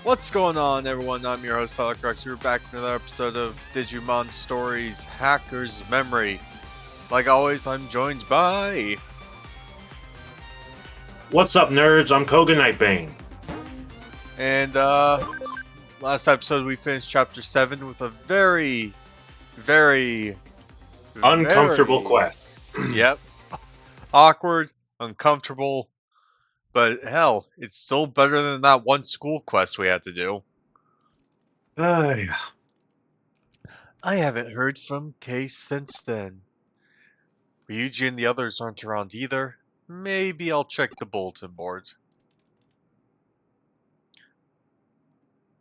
What's going on, everyone? I'm your host, Tyler Crux. We're back with another episode of Digimon Stories Hacker's Memory. Like always, I'm joined by... What's up, nerds? I'm Kohga Nightbane. And, last episode we finished Chapter 7 with a very Uncomfortable quest. Yep. Awkward, uncomfortable, but hell, it's still better than that one school quest we had to do. Yeah. I haven't heard from Case since then. Ryuji and the others aren't around either. Maybe I'll check the bulletin board.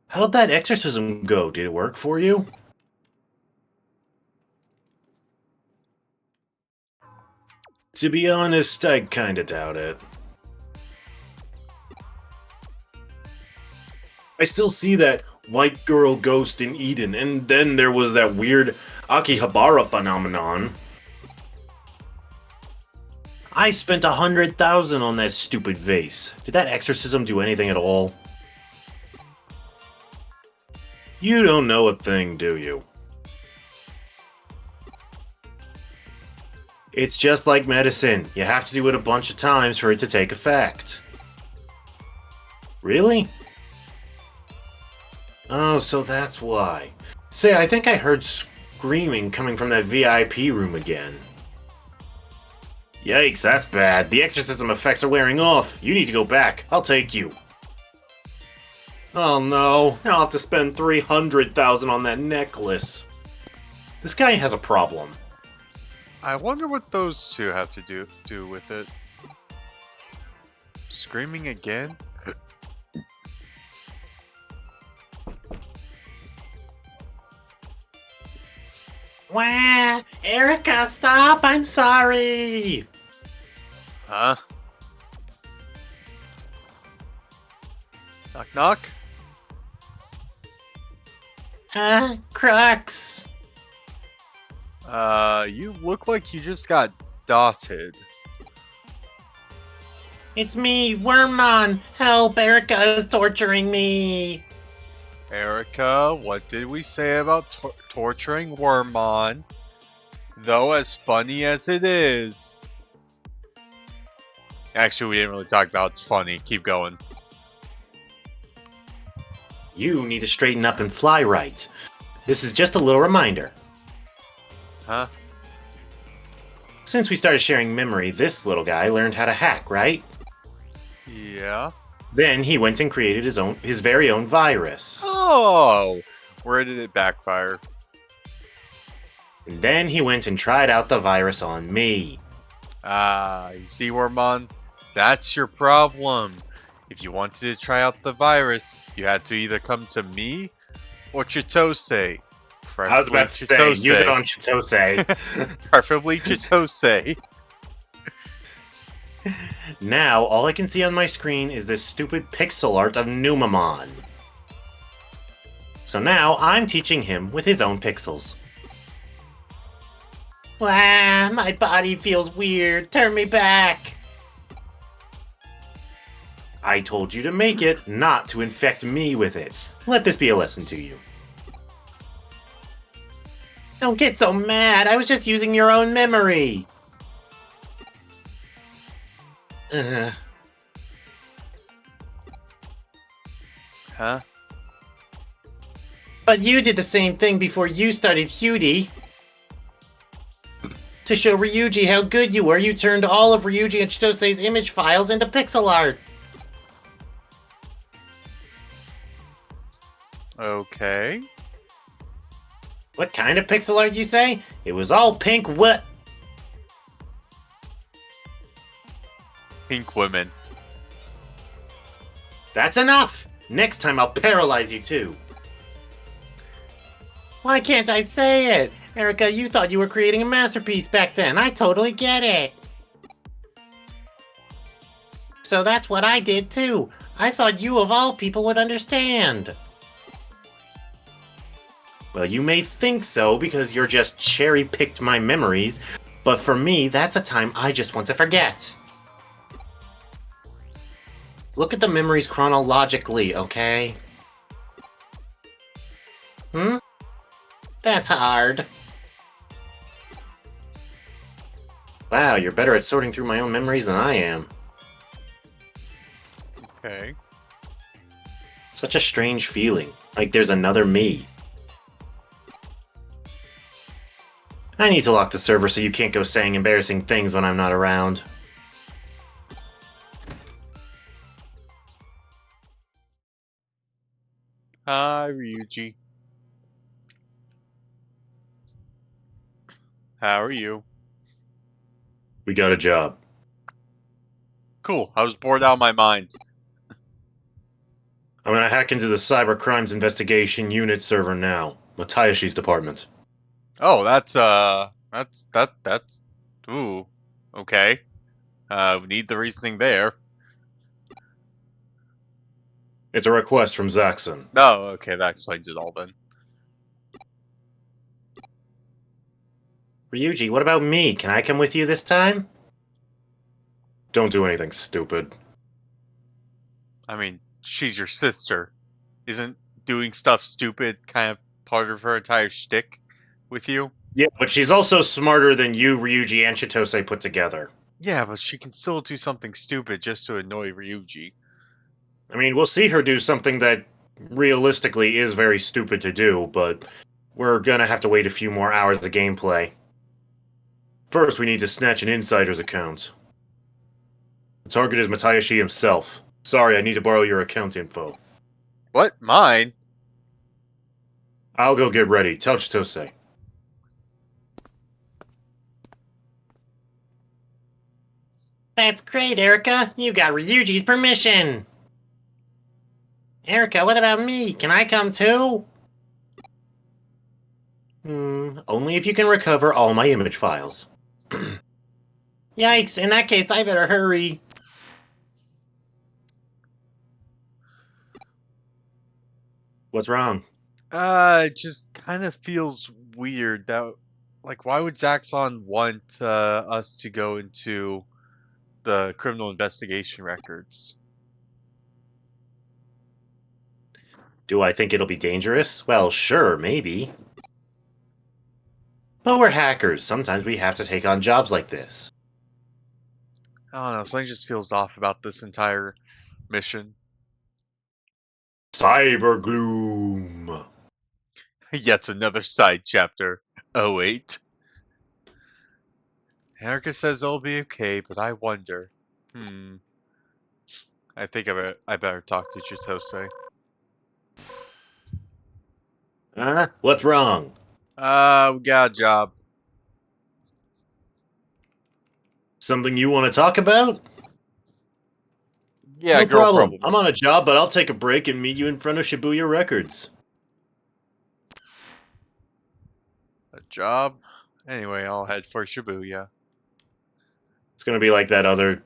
How'd that exorcism go? Did it work for you? To be honest, I kinda doubt it. I still see that white girl ghost in Eden, and then there was that weird Akihabara phenomenon. I spent 100,000 on that stupid vase. Did that exorcism do anything at all? You don't know a thing, do you? It's just like medicine. You have to do it a bunch of times for it to take effect. Really? Oh, so that's why. Say, I think I heard screaming coming from that VIP room again. Yikes, that's bad. The exorcism effects are wearing off. You need to go back. I'll take you. Oh no, I'll have to spend 300,000 on that necklace. This guy has a problem. I wonder what those two have to do with it. Screaming again? Wah! Erica, stop! I'm sorry! Huh? Knock knock? Crux. You look like you just got dotted. It's me, Wormmon! Help! Erica is torturing me! Erica, what did we say about torturing Wormmon? Though as funny as it is. Actually, we didn't really talk about it's funny. Keep going. You need to straighten up and fly right. This is just a little reminder. Huh? Since we started sharing memory, this little guy learned how to hack, right? Yeah. Then he went and created his very own virus. Oh! Where did it backfire? And then he went and tried out the virus on me. Ah, you see, Wormmon? That's your problem. If you wanted to try out the virus, you had to either come to me or Chitose. I was about to say, use it on Chitose. Preferably Chitose. Now, all I can see on my screen is this stupid pixel art of Numamon. So now, I'm teaching him with his own pixels. Wah, my body feels weird. Turn me back. I told you to make it, not to infect me with it. Let this be a lesson to you. Don't get so mad. I was just using your own memory. Huh? But you did the same thing before you started Hudie. To show Ryuji how good you were, you turned all of Ryuji and Chitose's image files into pixel art. Okay. What kind of pixel art, you say? It was all pink what? Pink women. That's enough! Next time I'll paralyze you too. Why can't I say it? Erica, you thought you were creating a masterpiece back then. I totally get it. So that's what I did too. I thought you of all people would understand. Well, you may think so because you're just cherry-picked my memories, but for me, that's a time I just want to forget. Look at the memories chronologically, okay? Hmm? That's hard. Wow, you're better at sorting through my own memories than I am. Okay. Such a strange feeling. Like there's another me. I need to lock the server so you can't go saying embarrassing things when I'm not around. Hi, Ryuji. How are you? We got a job. Cool. I was bored out of my mind. I'm gonna hack into the Cyber Crimes Investigation Unit server now. Matayashi's department. Oh, that's ooh. Okay. We need the reasoning there. It's a request from Zaxxon. Oh, okay, that explains it all then. Ryuji, what about me? Can I come with you this time? Don't do anything stupid. I mean, she's your sister. Isn't doing stuff stupid kind of part of her entire shtick with you? Yeah, but she's also smarter than you, Ryuji, and Chitose put together. Yeah, but she can still do something stupid just to annoy Ryuji. I mean, we'll see her do something that realistically is very stupid to do, but we're gonna have to wait a few more hours of gameplay. First, we need to snatch an insider's account. The target is Matayashi himself. Sorry, I need to borrow your account info. What? Mine? I'll go get ready. Tell Chitose. That's great, Erica. You got Ryuji's permission. Erica, what about me? Can I come too? Only if you can recover all my image files. Yikes, in that case, I better hurry. What's wrong? It just kind of feels weird that, like, why would Zaxxon want us to go into the criminal investigation records? Do I think it'll be dangerous? Well, sure, maybe. But we're hackers. Sometimes we have to take on jobs like this. I don't know, something just feels off about this entire mission. Cyber Gloom. Yet another side chapter. Oh, wait. Erica says it'll be okay, but I wonder. I think I better talk to Chitose. What's wrong? We got a job. Something you want to talk about? Yeah, No girl problem. problems. I'm on a job, but I'll take a break and meet you in front of Shibuya Records. A job? Anyway, I'll head for Shibuya. It's gonna be like that other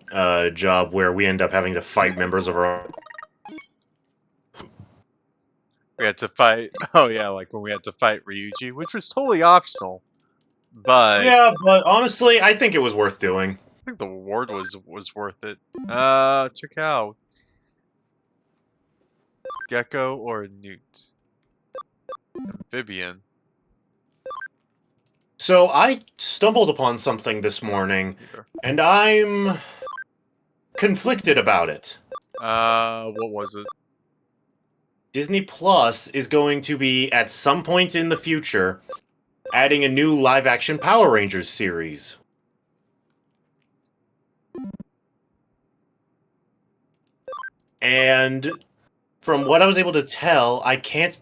job where we end up having to fight members of our. We had to fight. Oh yeah, like when we had to fight Ryuji, which was totally optional. But Yeah, but honestly, I think it was worth doing. I think the reward was worth it. Check out Gecko or Newt. Amphibian. So I stumbled upon something this morning, Either. and I'm conflicted about it. What was it? Disney Plus is going to be, at some point in the future, adding a new live-action Power Rangers series. And from what I was able to tell, I can't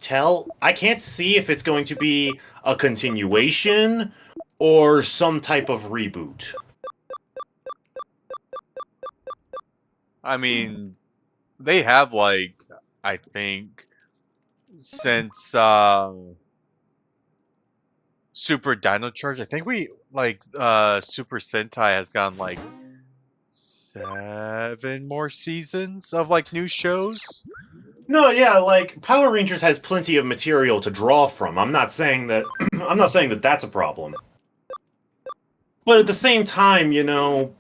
see if it's going to be a continuation or some type of reboot. I mean, they have like, I think, since Super Dino Charge. I think we like Super Sentai has gotten like 7 more seasons of like new shows. No, yeah, like Power Rangers has plenty of material to draw from. I'm not saying that I'm not saying that that's a problem. But at the same time, you know,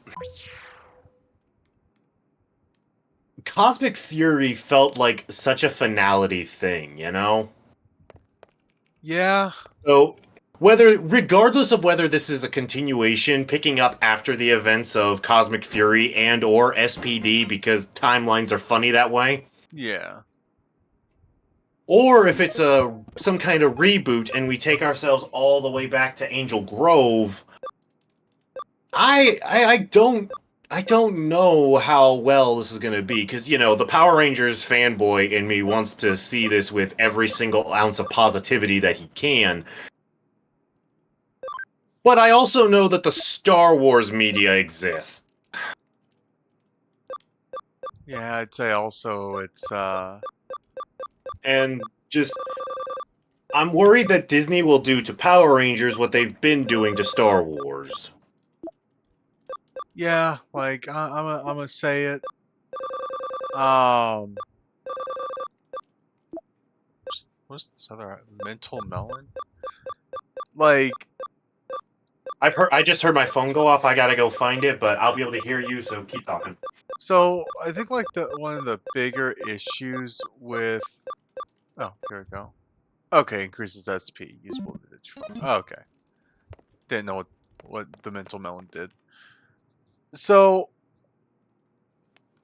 Cosmic Fury felt like such a finality thing, you know? Yeah. So, regardless of whether this is a continuation, picking up after the events of Cosmic Fury and or SPD, because timelines are funny that way, Yeah. or if it's some kind of reboot and we take ourselves all the way back to Angel Grove, I don't know how well this is gonna be, because the Power Rangers fanboy in me wants to see this with every single ounce of positivity that he can. But I also know that the Star Wars media exists. Yeah, I'd say also it's And just I'm worried that Disney will do to Power Rangers what they've been doing to Star Wars. yeah, like I'm gonna say it. Um, what's this other mental melon? Like, I just heard my phone go off. I gotta go find it, but I'll be able to hear you, so keep talking. so I think like the one of the bigger issues with oh, here we go. Okay, increases SP usable vintage. Okay, didn't know what the mental melon did. So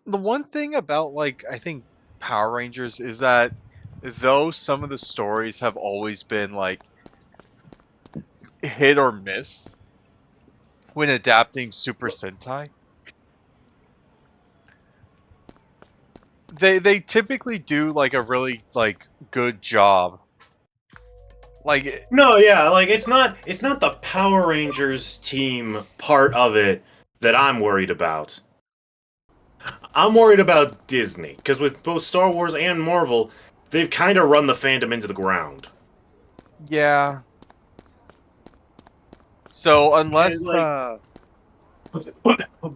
the one thing about like I think Power Rangers is that though some of the stories have always been like hit or miss when adapting Super Sentai, they typically do like a really like good job. Like No, yeah, like it's not the Power Rangers team part of it that I'm worried about. I'm worried about Disney, because with both Star Wars and Marvel, they've kind of run the fandom into the ground. yeah. So And unless like,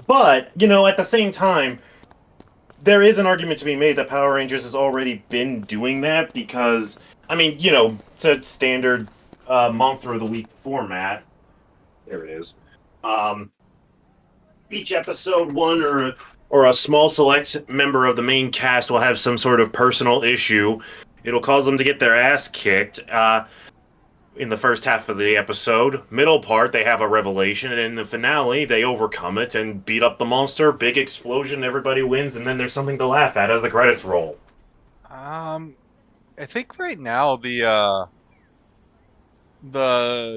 but at the same time, there is an argument to be made that Power Rangers has already been doing that because, I mean, it's a standard Monster of the Week format. There it is. Um, each episode, one or a small select member of the main cast will have some sort of personal issue. It'll cause them to get their ass kicked. In the first half of the episode, middle part, they have a revelation, and in the finale, they overcome it and beat up the monster. Big explosion, everybody wins, and then there's something to laugh at as the credits roll. um I think right now the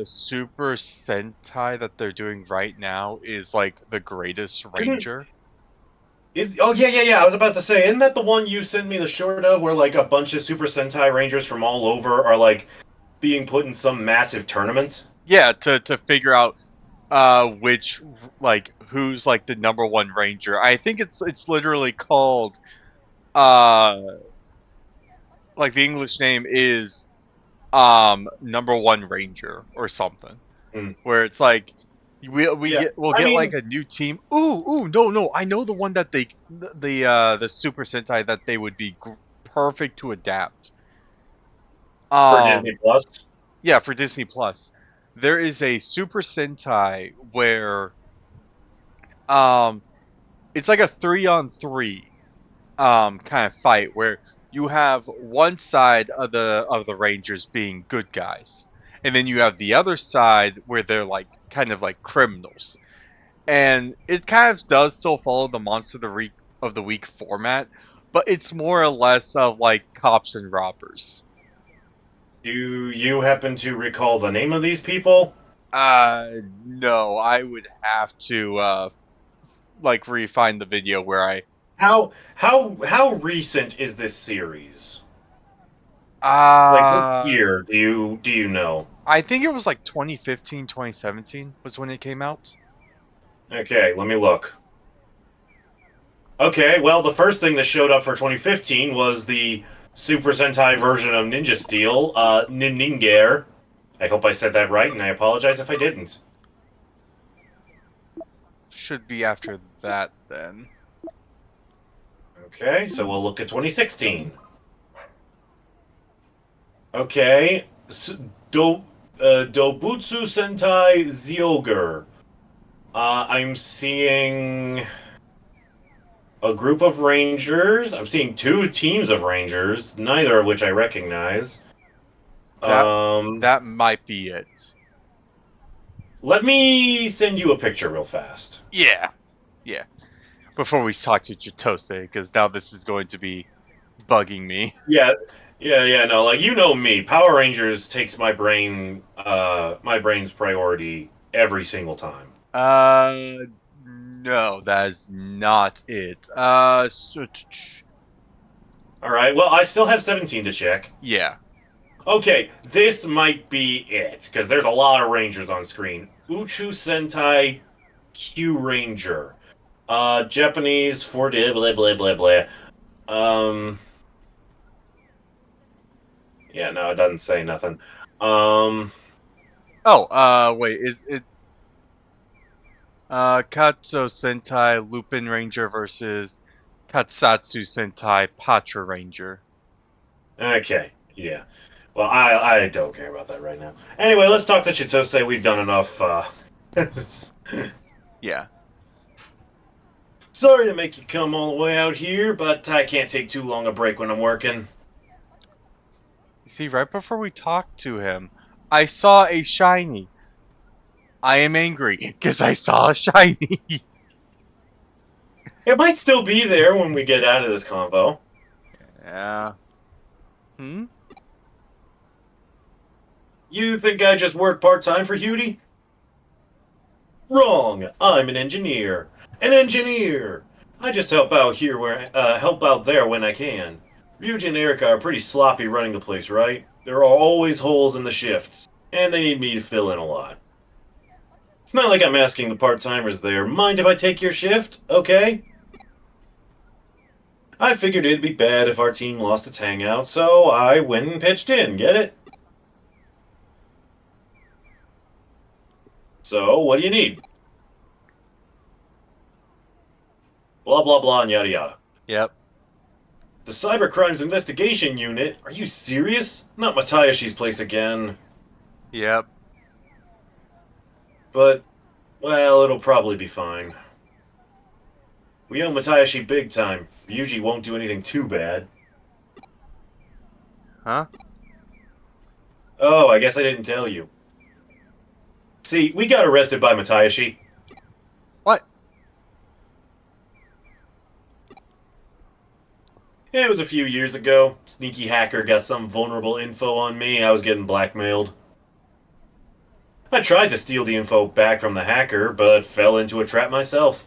Super Sentai that they're doing right now is like the greatest Isn't Ranger. is Oh, yeah, yeah, yeah. I was about to say, isn't that the one you sent me the short of, where like a bunch of Super Sentai Rangers from all over are like being put in some massive tournament? Yeah, to figure out which like who's like the number one ranger. I think it's literally called uh like the English name is number one ranger or something. Hmm. Where it's like Yeah, we'll I get like mean, a new team. Ooh, no, I know the one that the Super Sentai that they would be perfect to adapt. for Um Disney Plus. yeah, for Disney Plus. There is a Super Sentai where um it's like a 3-on-3 kind of fight where you have one side of the Rangers being good guys, and then you have the other side where they're like kind of like criminals. And it kind of does still follow the of the week format, but it's more or less of like cops and robbers. Do you happen to recall the name of these people? No, I would have to like re-find the video where How recent is this series? Like, what uh year do you know? I think it was like 2015, 2017 was when it came out. Okay, let me look. Okay, well, the first thing that showed up for 2015 was the Super Sentai version of Ninja Steel, Ninninger. I hope I said that right, and I apologize if I didn't. Should be after that then. Okay, so we'll look at 2016. Okay, Do, Dobutsu Sentai Zyogre. I'm seeing a group of rangers. I'm seeing two teams of rangers, neither of which I recognize. That Um, that might be it. Let me send you a picture real fast. Yeah, yeah. Before we talk to Chitose, because now this is going to be bugging me. Yeah, yeah. No, like you know me, Power Rangers takes my brain's priority every single time. No, that is not it. All right. Well, I still have 17 to check. Yeah. Okay, this might be it because there's a lot of Rangers on screen. Uchu Sentai Q Ranger. Japanese for blah blah blah blah. Um, yeah, no, it doesn't say nothing. Um, Oh, wait, is it Katsu Sentai Lupin Ranger versus Katsatsu Sentai Patra Ranger? okay, yeah. Well, I don't care about that right now. Anyway, let's talk to Chitose. We've done enough. Yeah. Sorry to make you come all the way out here, but I can't take too long a break when I'm working. You see, right before we talked to him, I saw a shiny. I am angry because I saw a shiny. It might still be there when we get out of this convo. Yeah. Hmm? You think I just work part-time for Hewdy? Wrong. I'm an engineer. An engineer. I just help out there when I can. Ryuji and Erica are pretty sloppy running the place, right? There are always holes in the shifts, and they need me to fill in a lot. It's not like I'm asking the part-timers there, mind if I take your shift, okay? I figured it'd be bad if our team lost its hangout, so I went and pitched in, get it? So, what do you need? Blah blah blah and yada yada. Yep. The Cyber Crimes Investigation Unit? Are you serious? Not Matayashi's place again. Yep. But, well, it'll probably be fine. We owe Matayashi big time. Ryuji won't do anything too bad. Huh? Oh, I guess I didn't tell you. See, we got arrested by Matayashi. What? It was a few years ago. Sneaky hacker got some vulnerable info on me. I was getting blackmailed. I tried to steal the info back from the hacker, but fell into a trap myself.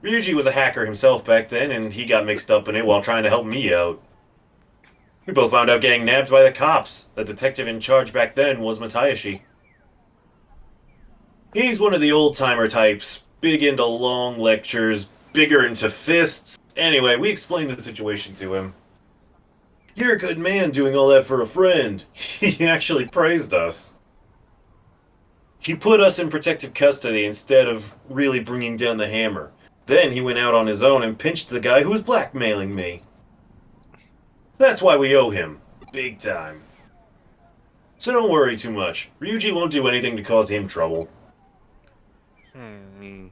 Ryuji was a hacker himself back then, and he got mixed up in it while trying to help me out. We both wound up getting nabbed by the cops. The detective in charge back then was Matayashi. He's one of the old-timer types, big into long lectures, bigger into fists. Anyway, we explained the situation to him. You're a good man doing all that for a friend. He actually praised us. He put us in protective custody instead of really bringing down the hammer. Then he went out on his own and pinched the guy who was blackmailing me. That's why we owe him. Big time. So don't worry too much. Ryuji won't do anything to cause him trouble. Hmm.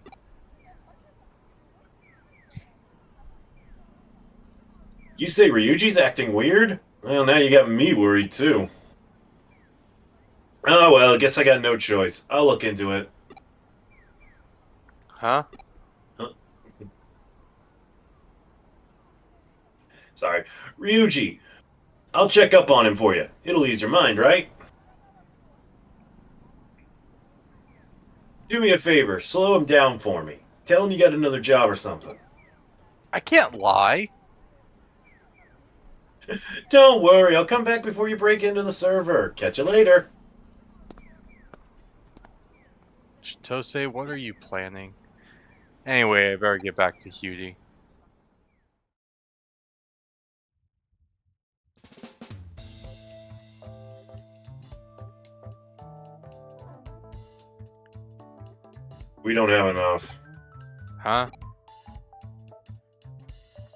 You say Ryuji's acting weird? Well, now you got me worried too. Oh well, I guess I got no choice. I'll look into it. Huh? Huh? Sorry. Ryuji, I'll check up on him for you. It'll ease your mind, right? Do me a favor, slow him down for me. Tell him you got another job or something. I can't lie. Don't worry, I'll come back before you break into the server. Catch you later. Chitose, what are you planning? Anyway, I better get back to Hewdy. We don't have enough. Huh?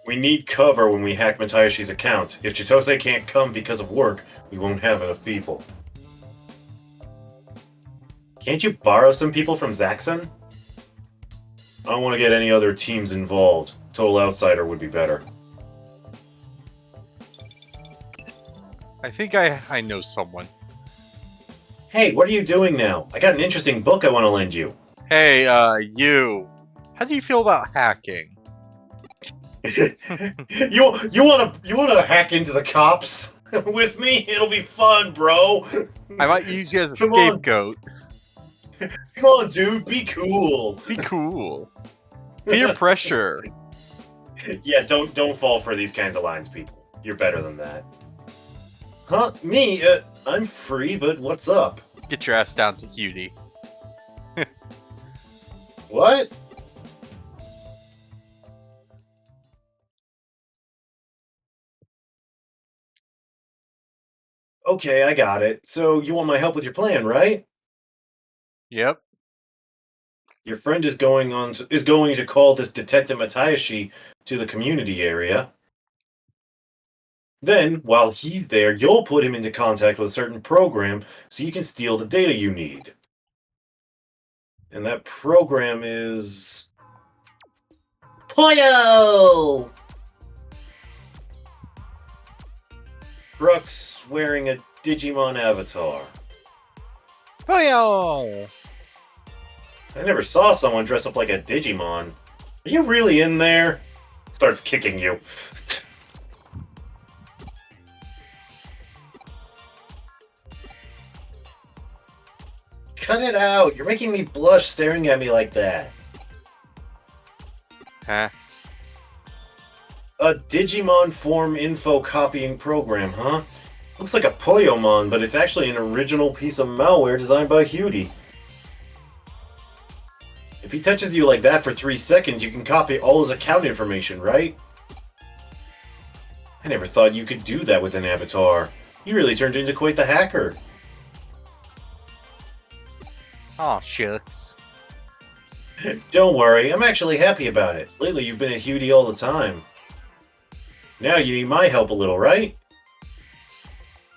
We need cover when we hack Matayashi's account. If Chitose can't come because of work, we won't have enough people. Can't you borrow some people from Zaxxon? I don't want to get any other teams involved. Total Outsider would be better. I think I know someone. Hey, what are you doing now? I got an interesting book I want to lend you. Hey, you. How do you feel about hacking? You wanna hack into the cops with me? It'll be fun, bro. I might use you as a Come on, scapegoat. come on, dude, be cool. Be cool. Peer pressure. Yeah, don't fall for these kinds of lines, people. You're better than that. Huh? Me? I'm free, but what's up? Get your ass down to cutie. What? Okay, I got it. So you want my help with your plan, right? Yep. Your friend is going to call this Detective Matayoshi to the community area. Then, while he's there, you'll put him into contact with a certain program so you can steal the data you need. And that program is Poyo! Brooks wearing a Digimon avatar. Oh yeah. I never saw someone dress up like a Digimon. Are you really in there? Starts kicking you. Cut it out. You're making me blush staring at me like that. Huh? A Digimon form info copying program, huh? Looks like a Poyomon, but it's actually an original piece of malware designed by Hudi. If he touches you like that for 3 seconds, you can copy all his account information, right? I never thought you could do that with an avatar. You really turned into quite the hacker. Oh shucks. Don't worry, I'm actually happy about it. Lately you've been a Hudi all the time. Now you need my help a little, right?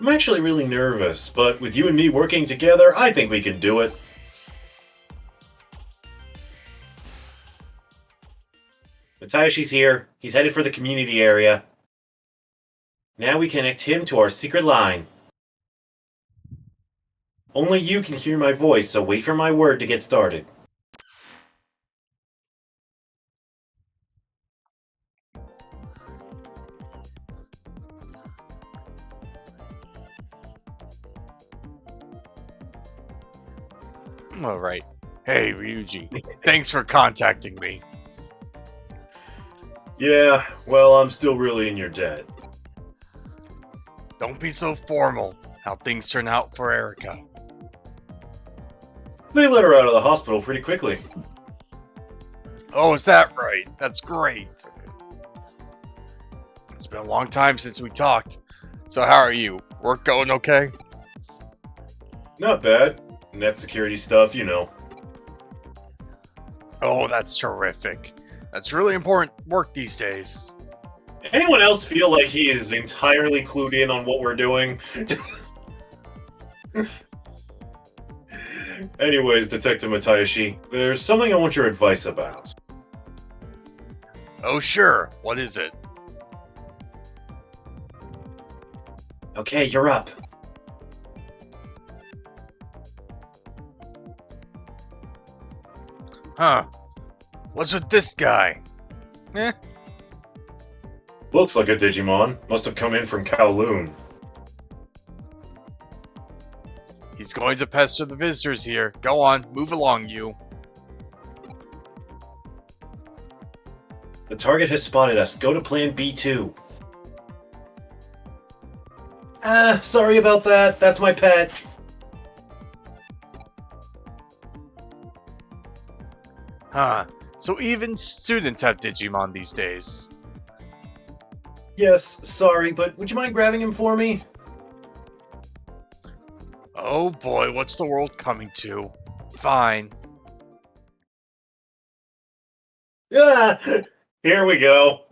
I'm actually really nervous, but with you and me working together, I think we can do it. Matayoshi's here. He's headed for the community area. Now we connect him to our secret line. Only you can hear my voice, so wait for my word to get started. All right. Hey Ryuji. Thanks for contacting me. Yeah, well, I'm still really in your debt. Don't be so formal. How things turn out for Erica. They let her out of the hospital pretty quickly. Oh, is that right? That's great. It's been a long time since we talked. So how are you? Work going okay? Not bad. Net security stuff, you know. Oh, that's terrific. That's really important work these days. Anyone else feel like he is entirely clued in on what we're doing? Anyways, Detective Matayoshi, there's something I want your advice about. Oh, sure. What is it? Okay, you're up. Huh. What's with this guy? Eh. Looks like a Digimon. Must have come in from Kowloon. He's going to pester the visitors here. Go on, move along, you. The target has spotted us. Go to plan B2. Sorry about that. That's my pet. Huh. So even students have Digimon these days. Yes, sorry, but would you mind grabbing him for me? Oh boy, what's the world coming to? Fine. Yeah, here we go.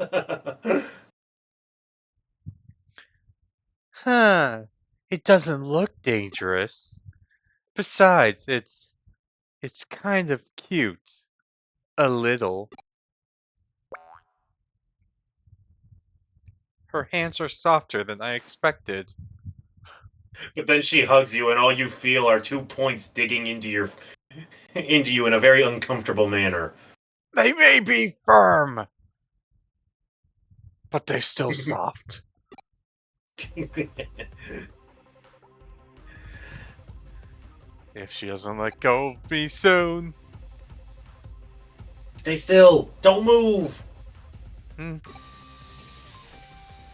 Huh. It doesn't look dangerous. Besides, it's kind of cute. A little. Her hands are softer than I expected. But then she hugs you, and all you feel are 2 points digging into you in a very uncomfortable manner. They may be firm, but they're still soft. If she doesn't let go of me soon. Stay still. Don't move. Hmm.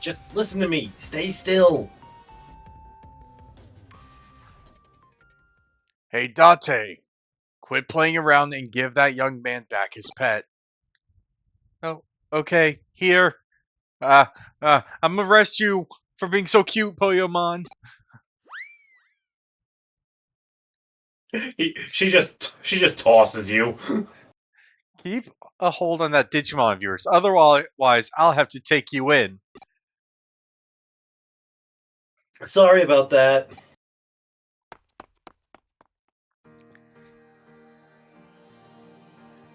Just listen to me. Stay still. Hey, Date, quit playing around and give that young man back his pet. Oh, okay, here. I'm gonna arrest you for being so cute, Poyomon. She just tosses you. Keep a hold on that Digimon of yours. Otherwise, I'll have to take you in. Sorry about that.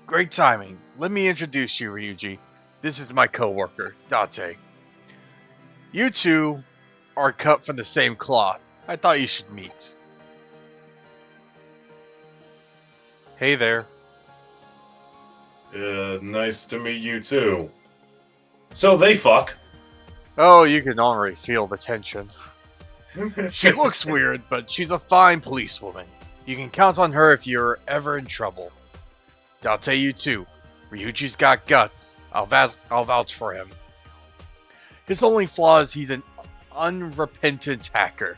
Great timing. Let me introduce you, Ryuji. This is my coworker, Date. You two are cut from the same cloth. I thought you should meet. Hey there. Nice to meet you too. So they fuck. Oh, you can already feel the tension. She looks weird, but she's a fine policewoman. You can count on her if you're ever in trouble. I'll tell you too, Ryuji's got guts. I'll vouch for him. His only flaw is he's an unrepentant hacker.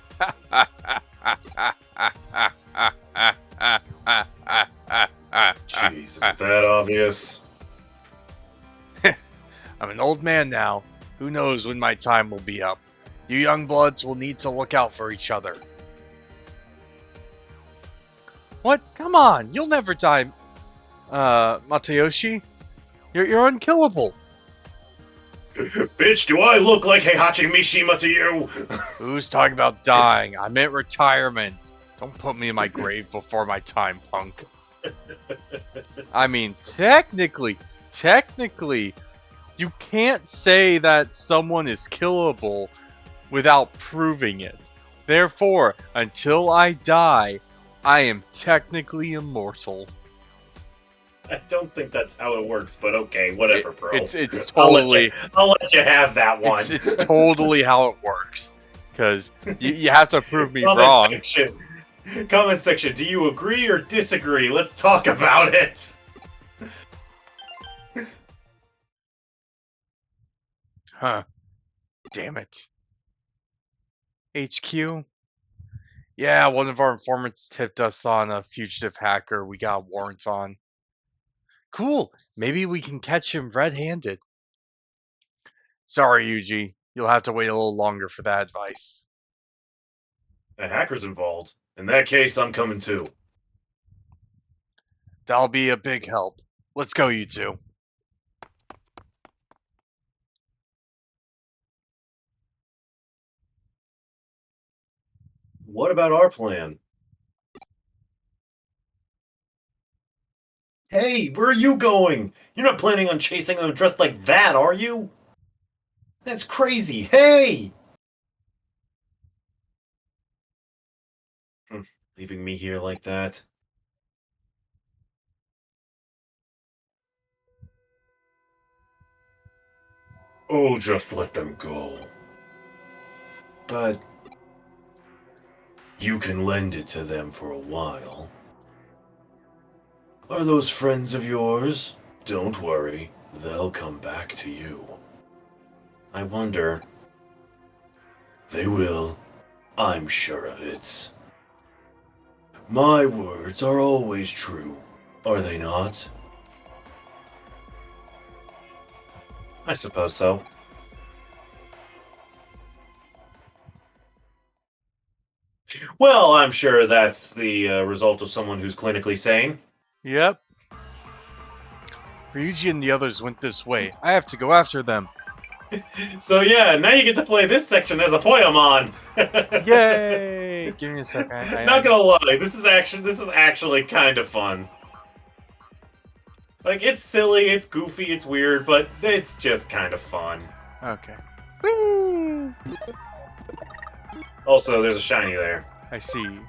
Jeez, is it that obvious? I'm an old man now. Who knows when my time will be up? You young bloods will need to look out for each other. What? Come on, you'll never die, Matayoshi. You're unkillable. Bitch, do I look like Heihachi Mishima to you? Who's talking about dying? I meant retirement. Don't put me in my grave before my time, punk. I mean, technically, you can't say that someone is killable without proving it. Therefore, until I die, I am technically immortal. I don't think that's how it works, but okay, whatever, bro. It's totally. I'll let you have that one. It's totally how it works. Because you have to prove me Comment wrong. Section. Comment section. Do you agree or disagree? Let's talk about it. Huh. Damn it. HQ? Yeah, one of our informants tipped us on a fugitive hacker we got warrants on. Cool. Maybe we can catch him red-handed. Sorry, Yuji. You'll have to wait a little longer for that advice. A hacker's involved. In that case, I'm coming too. That'll be a big help. Let's go, you two. What about our plan? Hey, where are you going? You're not planning on chasing them dressed like that, are you? That's crazy. Hey! Leaving me here like that? Oh, just let them go. But you can lend it to them for a while. Are those friends of yours? Don't worry, they'll come back to you. I wonder. They will. I'm sure of it. My words are always true, are they not? I suppose so. Well, I'm sure that's the result of someone who's clinically sane. Yep. Ryuji and the others went this way. I have to go after them. So yeah, now you get to play this section as a Poyamon. Yay! Give me a second. Not gonna lie, this is actually kind of fun. Like, it's silly, it's goofy, it's weird, but it's just kind of fun. Okay. Woo! Also, there's a shiny there. I see.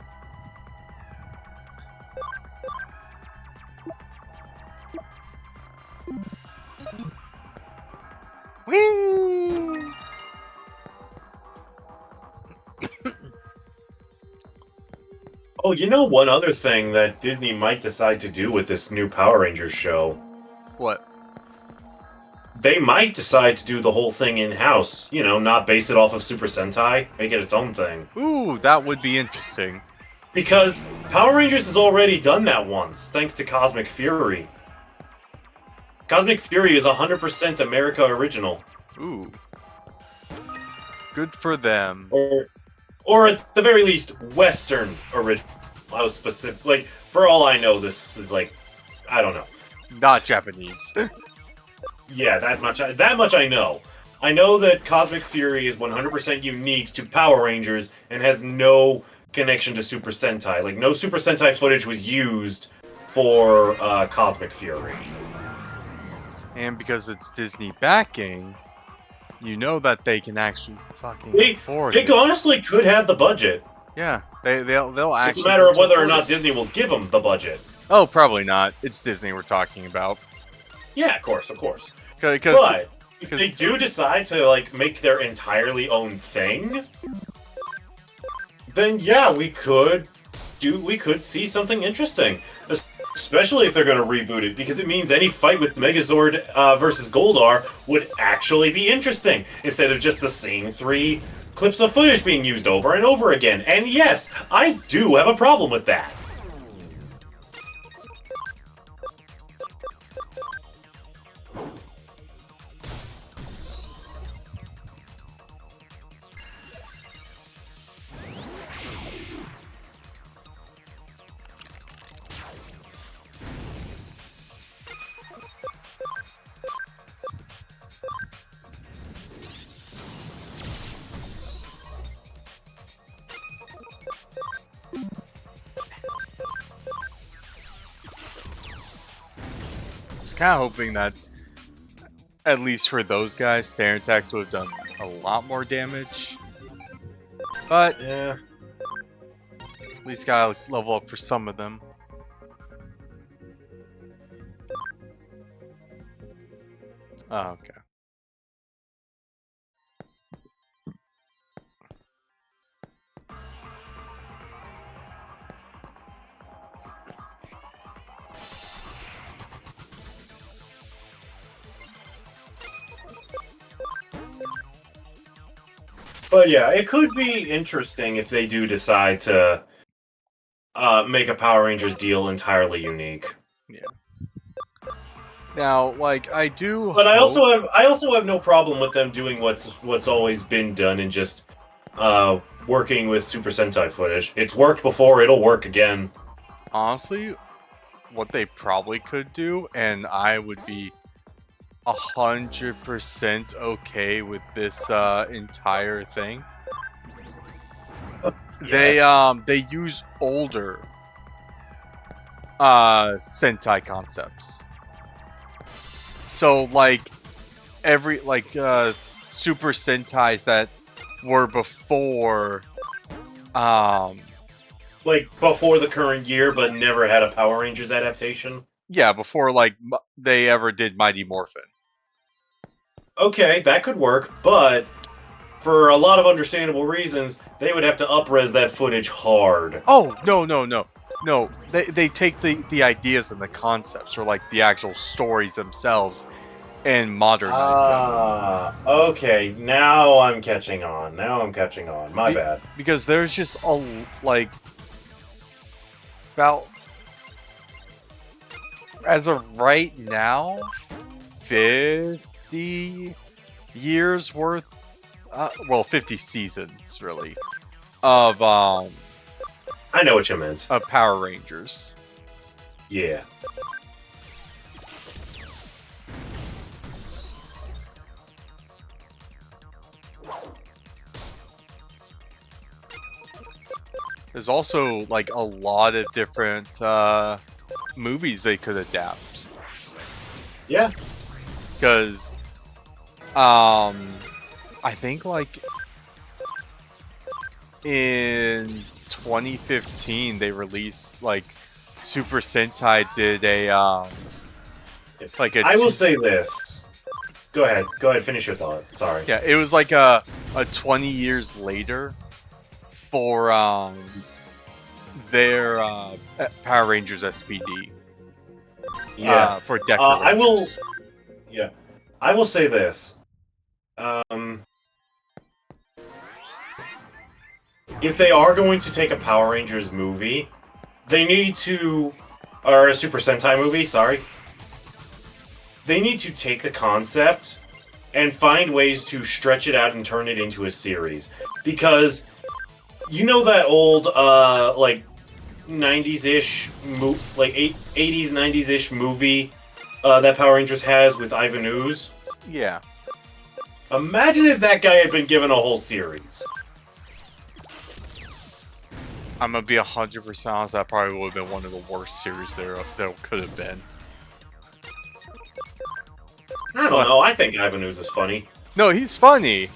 Whee! Oh, you know one other thing that Disney might decide to do with this new Power Rangers show? What? They might decide to do the whole thing in-house. You know, not base it off of Super Sentai. Make it its own thing. Ooh, that would be interesting. Because Power Rangers has already done that once, thanks to Cosmic Fury. Cosmic Fury is 100% America original. Ooh. Good for them. Or at the very least, Western original. I was specific. Like, for all I know, this is like, I don't know. Not Japanese. Yeah, that much I know. I know that Cosmic Fury is 100% unique to Power Rangers and has no connection to Super Sentai. Like, no Super Sentai footage was used for Cosmic Fury. And because it's Disney backing, you know that they can actually fucking afford They it. honestly could have the budget. Yeah, they'll actually. It's a matter of whether or not Disney will give them the budget. Oh, probably not. It's Disney we're talking about. Yeah, of course, of course. But If they do decide to like make their entirely own thing, then yeah, we could see something interesting. Especially if they're going to reboot it, because it means any fight with Megazord versus Goldar would actually be interesting, instead of just the same 3 clips of footage being used over and over again. And yes, I do have a problem with that. kind of hoping that, at least for those guys, Stare attacks would have done a lot more damage. But, Yeah. at least gotta level up for some of them. Oh, okay. But yeah, it could be interesting if they do decide to make a Power Rangers deal entirely unique. Yeah. Now, like, I do. But I also have no problem with them doing what's always been done and just working with Super Sentai footage. It's worked before; it'll work again. Honestly, what they probably could do, and I would be 100% okay with this entire thing. Yes. They use older Sentai concepts. So like Super Sentais that were before like before the current year, but never had a Power Rangers adaptation. yeah, before like they ever did Mighty Morphin. Okay, that could work, but for a lot of understandable reasons, they would have to up-res that footage hard. Oh, no. They take the ideas and the concepts, or like the actual stories themselves, and modernize them. Okay, now I'm catching on. My bad. Because there's just like about, as of right now, 50 years worth, well, 50 seasons really of I know what you meant. of Power Rangers. Yeah. There's also like a lot of different movies they could adapt. Yeah. Because I think like in 2015 they released like Super Sentai did a like a I will say this. Go ahead. Go ahead. Finish your thought. Sorry. yeah, it was like a 20 years later for their Power Rangers SPD. Yeah. For Decker I will. Rangers. Yeah. I will say this. Um, if they are going to take a Power Rangers movie, they need to, or a Super Sentai movie. Sorry. They need to take the concept and find ways to stretch it out and turn it into a series, because you know that old like 90s-ish like 80s 90s-ish movie that Power Rangers has with Ivan Ooze. Yeah. Imagine if that guy had been given a whole series. I'm gonna be 100% honest. That probably would have been one of the worst series there could have been. I don't know. I think Ivan Ooze is funny. No, he's funny.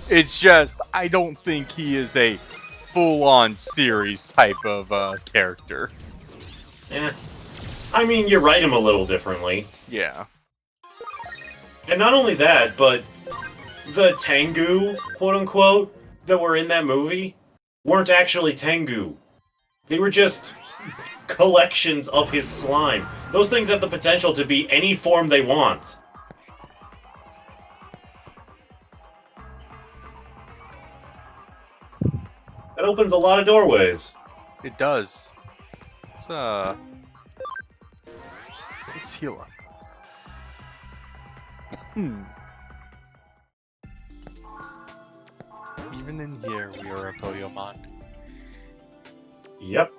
It's just I don't think he is a full-on series type of character. Yeah. I mean, you write him a little differently. Yeah. And not only that, but the Tengu, quote-unquote, that were in that movie weren't actually Tengu. They were just collections of his slime. Those things have the potential to be any form they want. That opens a lot of doorways. It does. Let's heal up. Even in here, we are a Pokemon. Yep.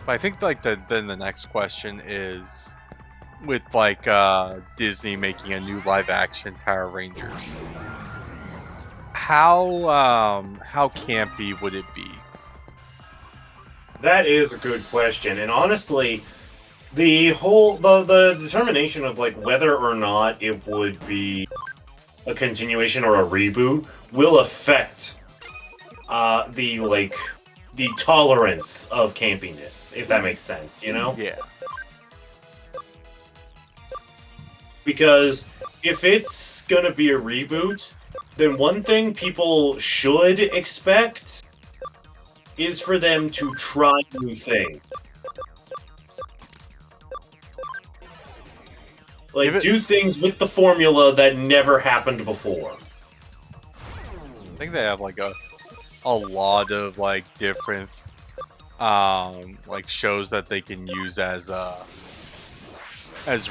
I think like then the next question is with like Disney making a new live action Power Rangers. How campy would it be? That is a good question, and honestly, the determination of like whether or not it would be a continuation or a reboot will affect the tolerance of campiness, if that makes sense, you know? Yeah. Because if it's gonna be a reboot, then one thing people should expect is for them to try new things. Like, do things with the formula that never happened before. I think they have like a lot of like different like shows that they can use as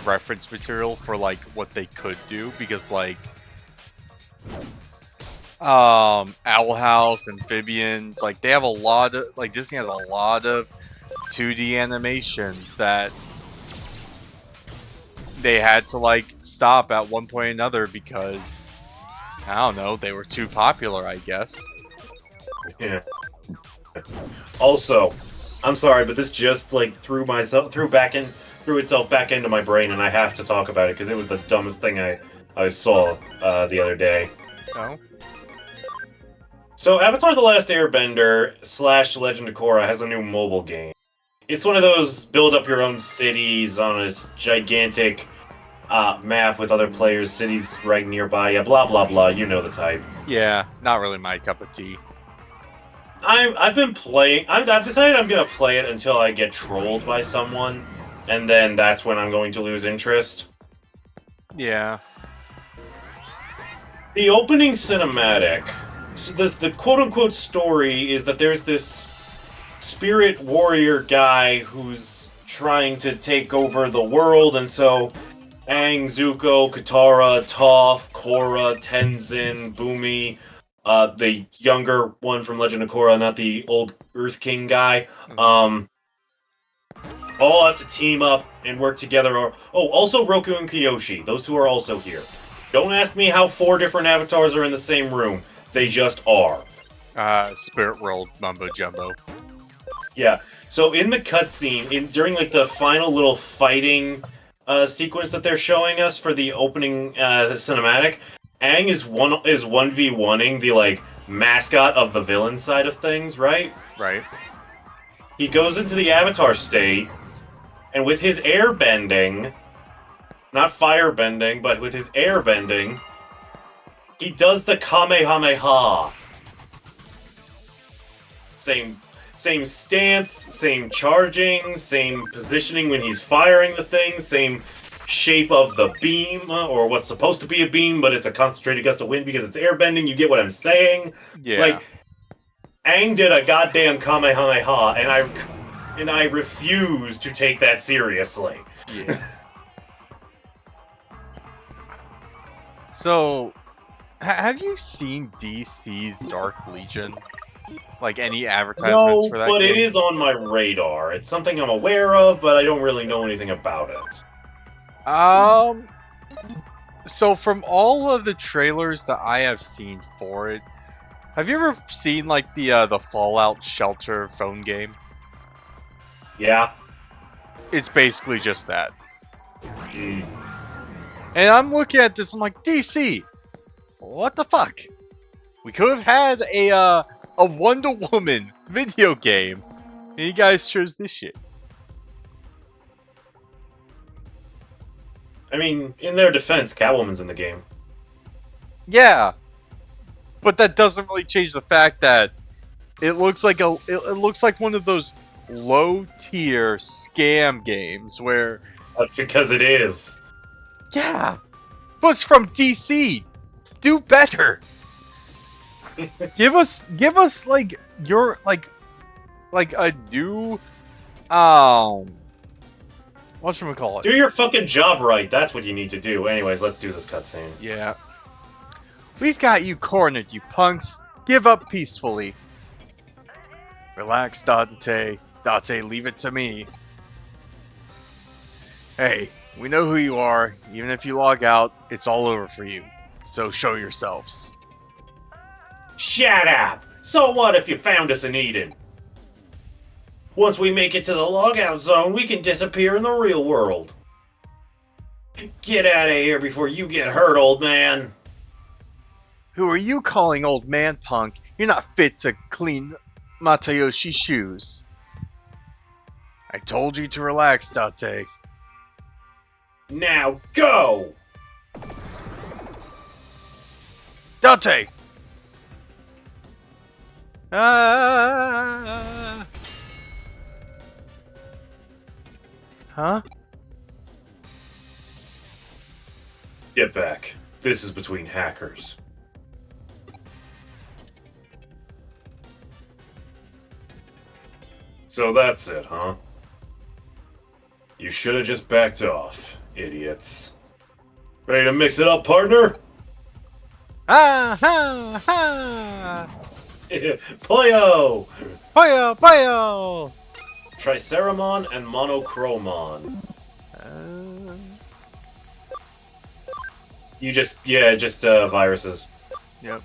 reference material for like what they could do, because like Owl House, Amphibians, like they have a lot of like Disney has a lot of 2D animations that they had to like stop at one point or another because I don't know, they were too popular, I guess. Yeah. Also, I'm sorry, but this just like threw itself back into my brain, and I have to talk about it because it was the dumbest thing I saw the other day. Oh. So, Avatar: The Last Airbender / Legend of Korra has a new mobile game. It's one of those build up your own cities on a gigantic map with other players, cities right nearby. Yeah, blah blah blah. You know the type. Yeah, not really my cup of tea. I've been playing. I've decided I'm gonna play it until I get trolled by someone, and then that's when I'm going to lose interest. Yeah. The opening cinematic, so the quote-unquote story is that there's this spirit warrior guy who's trying to take over the world, and so Aang, Zuko, Katara, Toph, Korra, Tenzin, Bumi, the younger one from Legend of Korra, not the old Earth King guy. All have to team up and work together. Also Roku and Kyoshi. Those two are also here. Don't ask me how 4 different avatars are in the same room. They just are. Spirit World Mumbo Jumbo. Yeah. So in the cutscene, during like the final little fighting sequence that they're showing us for the opening cinematic, Aang is 1v1ing the like mascot of the villain side of things, right? Right. He goes into the avatar state, and with his air bending, not fire bending, but with his air bending, he does the Kamehameha. Same stance, same charging, same positioning when he's firing the thing, same shape of the beam, or what's supposed to be a beam, but it's a concentrated gust of wind because it's airbending. You get what I'm saying? Yeah. Like, Aang did a goddamn Kamehameha, and I refuse to take that seriously. Yeah. So, have you seen DC's Dark Legion? Like any advertisements No, for that but game? it is on my radar. It's something I'm aware of, but I don't really know anything about it. So from all of the trailers that I have seen for it, have you ever seen like the Fallout Shelter phone game? Yeah. It's basically just that. Mm. And I'm looking at this, I'm like, DC, what the fuck? We could have had a Wonder Woman video game, and you guys chose this shit. I mean, in their defense, Catwoman's in the game. Yeah, but that doesn't really change the fact that it looks like it looks like one of those low tier scam games where, That's because it is. yeah, but it's from DC. Do better. give us like your like a new whatchamacallit? Do your fucking job right. That's what you need to do. Anyways, let's do this cutscene. Yeah. We've got you cornered, you punks. Give up peacefully. Relax, Dante. Dante, leave it to me. Hey, we know who you are. Even if you log out, it's all over for you. So show yourselves. Shut up! So what if you found us in Eden? Once we make it to the logout zone, we can disappear in the real world. Get out of here before you get hurt, old man. Who are you calling old man, punk? You're not fit to clean Matayoshi's shoes. I told you to relax, Date. Now go! Date! Ah! Huh? Get back. This is between hackers. So that's it, huh? You should have just backed off, idiots. Ready to mix it up, partner? Ah! Ha! Ha! Poyo! Poyo! Poyo! Triceramon and Monochromon. You just viruses. Yep.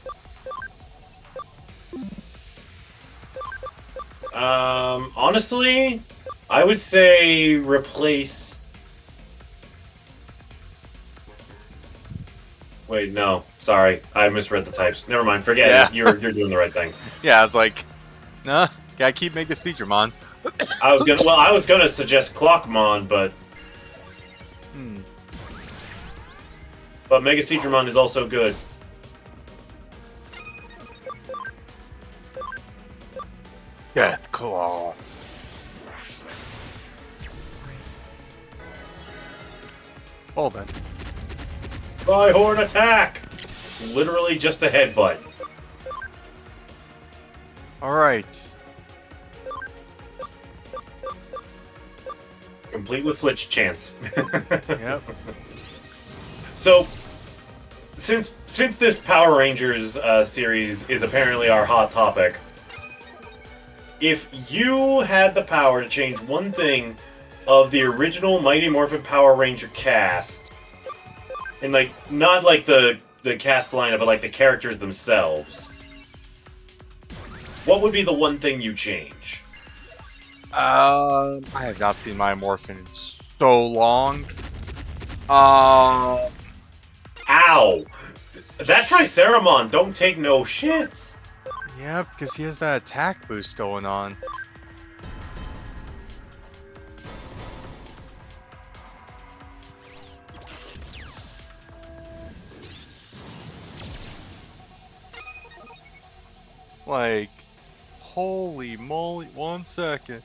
Honestly, I would say replace... Wait, no. Sorry. I misread the types. Never mind. Forget it. You're doing the right thing. Yeah, I was like, nah, gotta keep Mega Seedramon. I was gonna suggest Clockmon, but Mega Seedramon is also good. Yeah, cool. Hold on. Rhyhorn attack! It's literally just a headbutt. Alright. Complete with Flitch chance. Yep. So, since this Power Rangers series is apparently our hot topic, if you had the power to change one thing of the original Mighty Morphin Power Ranger cast, and like not like the cast lineup, but like the characters themselves, what would be the one thing you change? I have not seen my Morphin in so long. Uh, Ow! That Triceramon don't take no shits. yeah, because he has that attack boost going on. Like, holy moly! 1 second.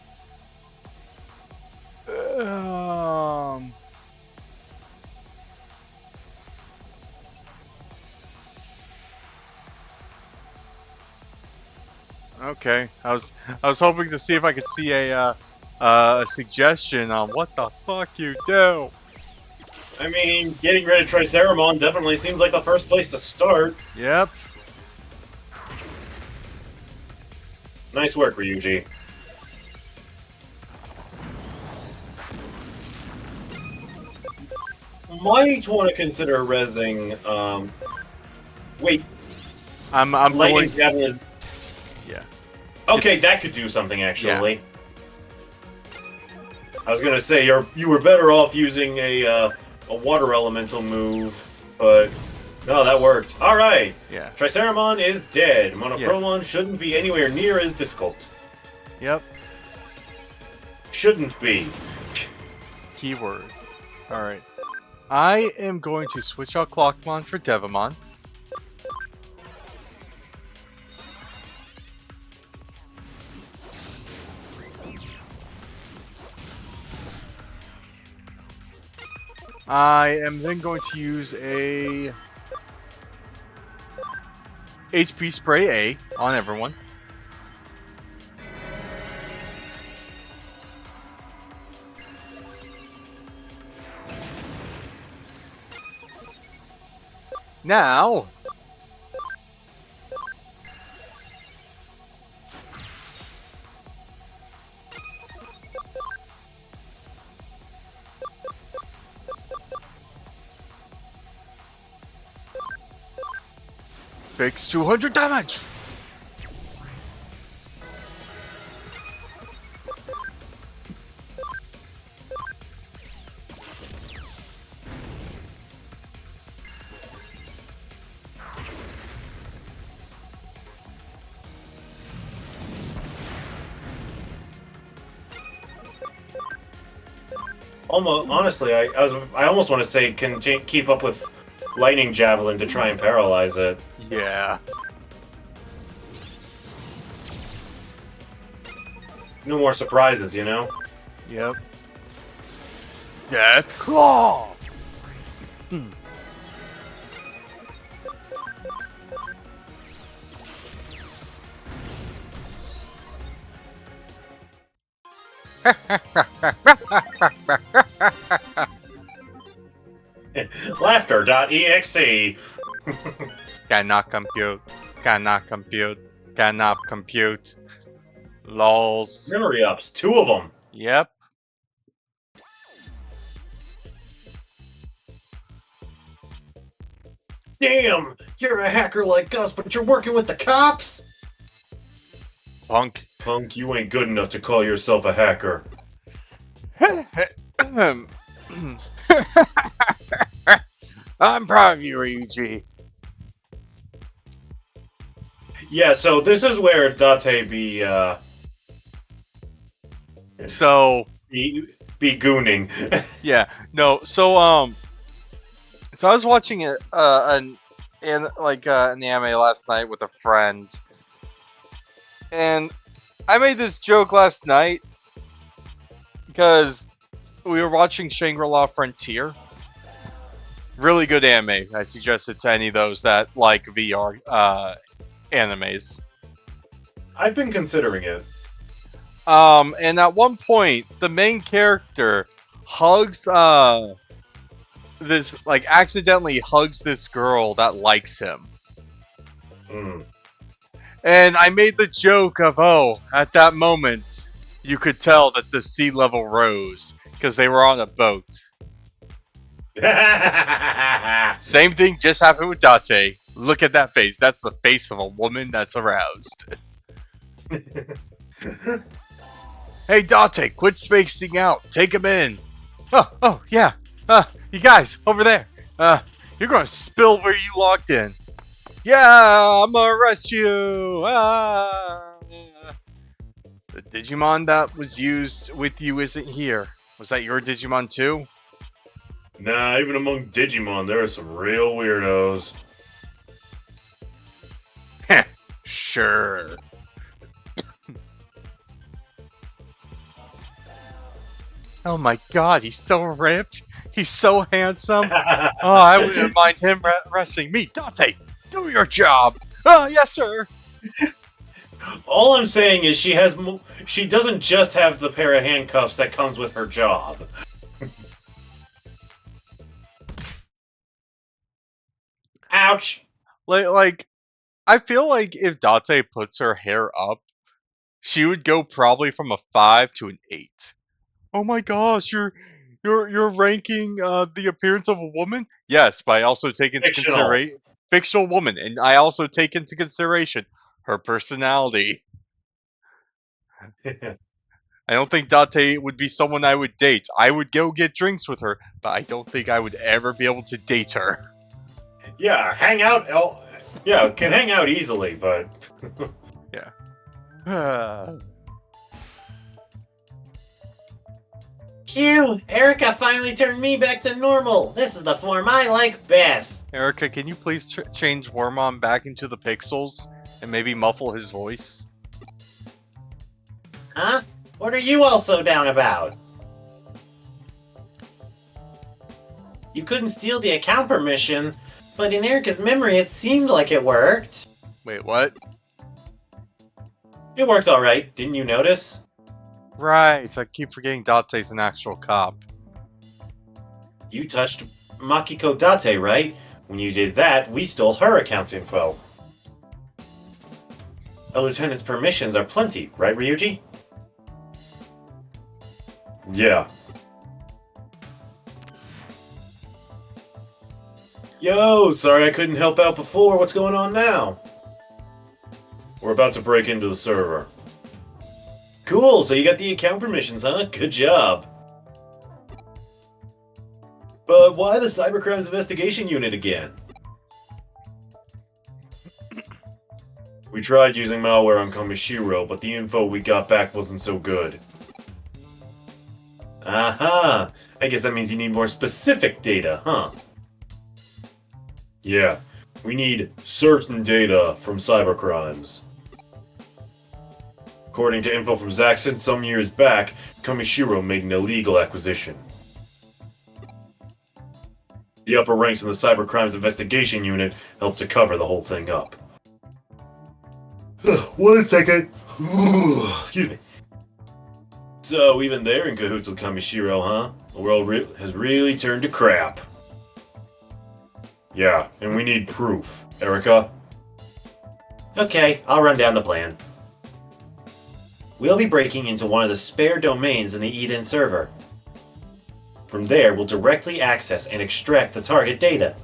Okay, I was hoping to see if I could see a suggestion on what the fuck you do. I mean, getting rid of Triceramon definitely seems like the first place to start. Yep. Nice work, Ryuji. Might want to consider rezzing. Wait, I'm lightning going. javelin is Yeah. okay. That could do something actually. I was gonna say you were better off using a water elemental move, but no, that worked. All right. Yeah. Triceramon is dead. Monochromon shouldn't be anywhere near as difficult. Yep. Shouldn't be. Keyword. All right. I am going to switch out Clockmon for Devamon. I am then going to use a HP Spray A on everyone. Now, takes 200 damage. Almost, honestly, I almost want to say keep up with lightning javelin to try and paralyze it. Yeah. No more surprises, you know. Yep. Death Claw. Laughter.exe. Cannot compute. Cannot compute. Cannot compute. Lols. Memory ups, 2 of them. Yep. Damn, you're a hacker like us, but you're working with the cops? Punk. Punk, you ain't good enough to call yourself a hacker. I'm proud of you, Ryuji. Yeah, so this is where Date So, be gooning. yeah, no. So I was watching an anime last night with a friend, and I made this joke last night because we were watching Shangri-La Frontier. Really good anime. I suggest it to any of those that like VR animes. I've been considering it. And at one point, the main character hugs this like accidentally hugs this girl that likes him. Hmm. And I made the joke of, oh, at that moment, you could tell that the sea level rose because they were on a boat. Same thing just happened with Date. Look at that face. That's the face of a woman that's aroused. Hey, Date, quit spacing out. Take him in. Oh, yeah. You guys, over there. You're going to spill where you locked in. Yeah, I'm gonna arrest you. The Digimon that was used with you isn't here. Was that your Digimon too? Nah, even among Digimon, there are some real weirdos. Sure. Oh my god, he's so ripped. He's so handsome. Oh, I wouldn't mind him arresting me. Date, do your job. Oh, yes, sir. All I'm saying is she doesn't just have the pair of handcuffs that comes with her job. Ouch! Like, I feel like if Date puts her hair up, she would go probably from a 5 to an 8. Oh my gosh, you're ranking the appearance of a woman? Yes, but I also take into Fictional. consideration fictional woman, and I also take into consideration her personality. I don't think Date would be someone I would date. I would go get drinks with her, but I don't think I would ever be able to date her. Yeah, hang out. Oh, yeah, can hang out easily, but Yeah. Phew! Erica finally turned me back to normal. This is the form I like best. Erica, can you please change Wormon back into the pixels and maybe muffle his voice? Huh? What are you all so down about? You couldn't steal the account permission, but in Erica's memory it seemed like it worked. Wait, what? it worked alright. Didn't you notice? Right, I keep forgetting Date's an actual cop. You touched Makiko Date, right? When you did that, we stole her account info. A lieutenant's permissions are plenty, right, Ryuji? Yeah. Yo, sorry I couldn't help out before. What's going on now? We're about to break into the server. Cool, so you got the account permissions, huh? Good job. But why the Cybercrimes Investigation Unit again? We tried using malware on Komishiro, but the info we got back wasn't so good. Aha! I guess that means you need more specific data, huh? Yeah, we need certain data from cybercrimes. According to info from Zaxxon, some years back, Komishiro made an illegal acquisition. The upper ranks in the Cybercrimes Investigation Unit helped to cover the whole thing up. 1 second. Excuse me. So, even they're in cahoots with Komishiro, huh? The world has really turned to crap. Yeah, and we need proof. Erica? Okay, I'll run down the plan. We'll be breaking into one of the spare domains in the Eden server. From there, we'll directly access and extract the target data.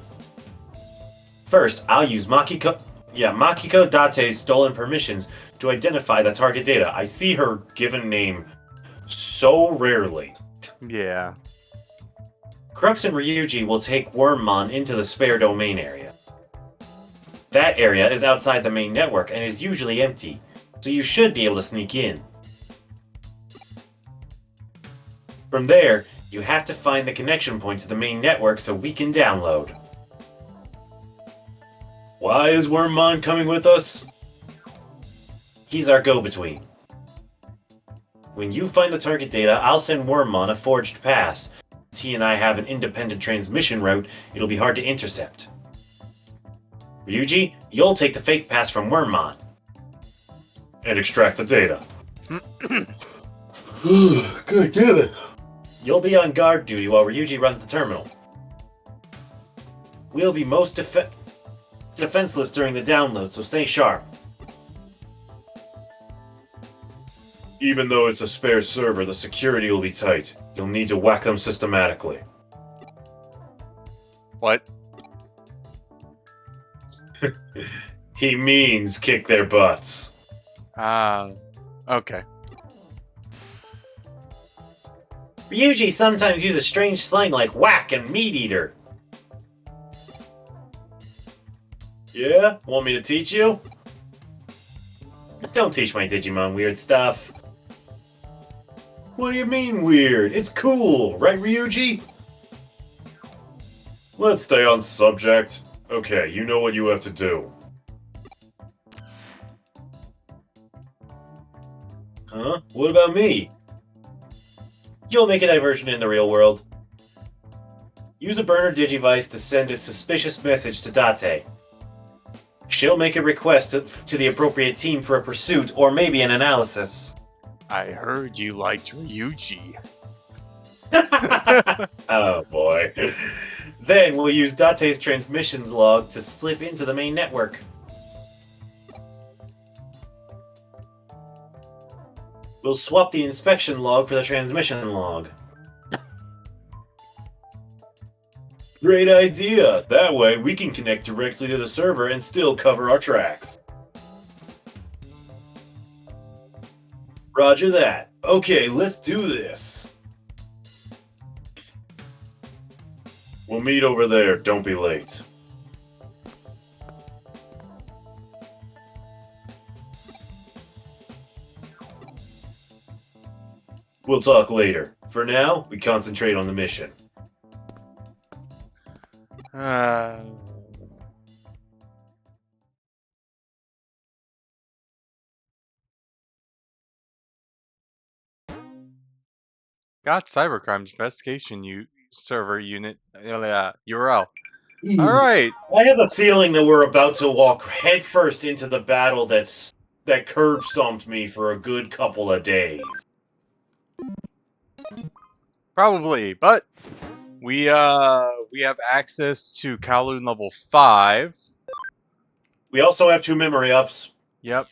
First, I'll use Makiko Date's stolen permissions to identify the target data. I see her given name so rarely. Yeah. Crux and Ryuji will take Wormmon into the spare domain area. That area is outside the main network and is usually empty, so you should be able to sneak in. From there, you have to find the connection point to the main network so we can download. Why is Wormmon coming with us? He's our go-between. When you find the target data, I'll send Wormmon a forged pass. Since he and I have an independent transmission route, it'll be hard to intercept. Ryuji, you'll take the fake pass from Wormmon. And extract the data. Good, get it. You'll be on guard duty while Ryuji runs the terminal. we'll be most defenseless during the download, so stay sharp. Even though it's a spare server, the security will be tight. You'll need to whack them systematically. What? He means kick their butts. Okay. Ryuji sometimes uses strange slang like whack and meat eater. Yeah? Want me to teach you? Don't teach my Digimon weird stuff. What do you mean weird? It's cool, right, Ryuji? Let's stay on subject. Okay, you know what you have to do. Huh? What about me? You'll make a diversion in the real world. Use a burner Digivice to send a suspicious message to Date. She'll make a request to the appropriate team for a pursuit or maybe an analysis. I heard you liked Ryuji. Oh boy. Then we'll use Date's transmissions log to slip into the main network. We'll swap the inspection log for the transmission log. Great idea! That way we can connect directly to the server and still cover our tracks. Roger that. Okay, let's do this. We'll meet over there. Don't be late. We'll talk later. For now, we concentrate on the mission. Got cybercrimes investigation server unit URL. All right. I have a feeling that we're about to walk headfirst into the battle that curb stomped me for a good couple of days. Probably, but we have access to Kowloon level 5. We also have 2 memory ups. Yep.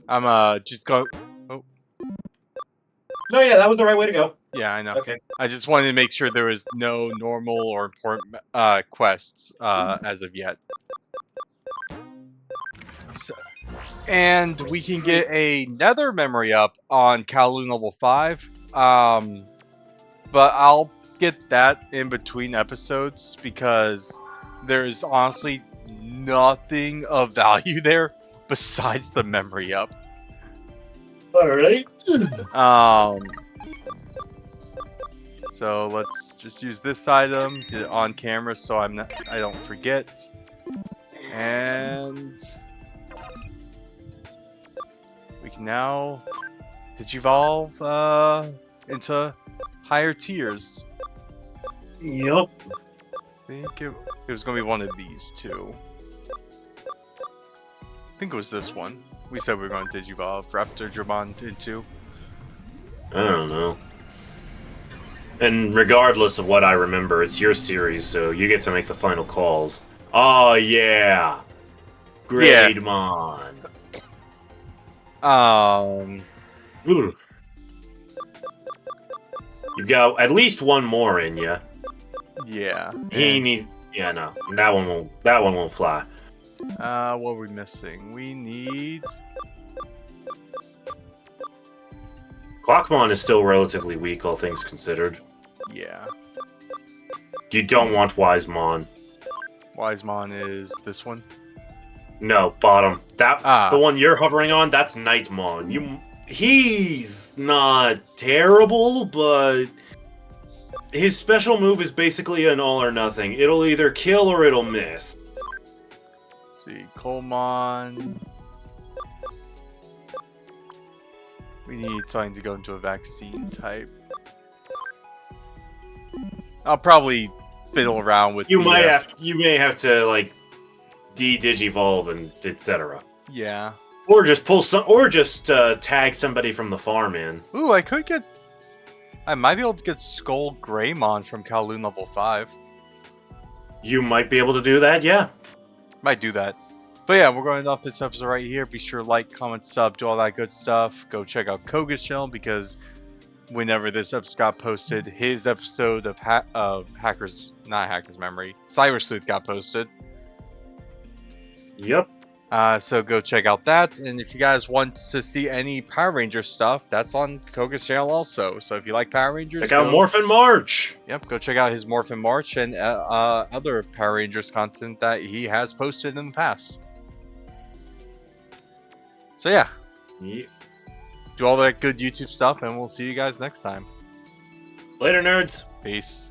I'm just going. Oh, No, yeah, that was the right way to go. yeah, I know. Okay. I just wanted to make sure there was no normal or important quests as of yet. So, and we can get another memory up on Kowloon level 5. But I'll get that in between episodes because there's honestly nothing of value there besides the memory up. Alright. So let's just use this item, get it on camera so I don't forget. And we can now digivolve into higher tiers. Yup. I think it was going to be one of these two. I think it was this one. We said we were going to digivolve Raptor Dramon into. I don't know. And regardless of what I remember, it's your series, so you get to make the final calls. Oh yeah, Greydmon. Ooh. You got at least one more in you. Yeah. Yeah, no, that one won't fly. What are we missing? We need. Clockmon is still relatively weak, all things considered. Yeah. You don't want Wisemon. Wisemon is this one. No, bottom. Ah. The one you're hovering on, that's Nightmon. He's not terrible, but his special move is basically an all or nothing. It'll either kill or it'll miss. Let's see, Colemon. We need something to go into a vaccine type. I'll probably fiddle around with. You may have to like de-digivolve and etc. Yeah. Or just tag somebody from the farm in. Ooh, I might be able to get Skull Greymon from Kowloon level 5. You might be able to do that, yeah. Might do that. But yeah, we're going off this episode right here. Be sure to like, comment, sub, do all that good stuff. Go check out Khoga's channel because whenever this episode got posted, his episode of not Hacker's Memory, Cyber Sleuth got posted. Yep. So go check out that. And if you guys want to see any Power Ranger stuff, that's on Khoga's channel also. So if you like Power Rangers, Check out Morphin March. Yep, go check out his Morphin March and other Power Rangers content that he has posted in the past. So yeah, do all that good YouTube stuff, and we'll see you guys next time. Later, nerds. Peace.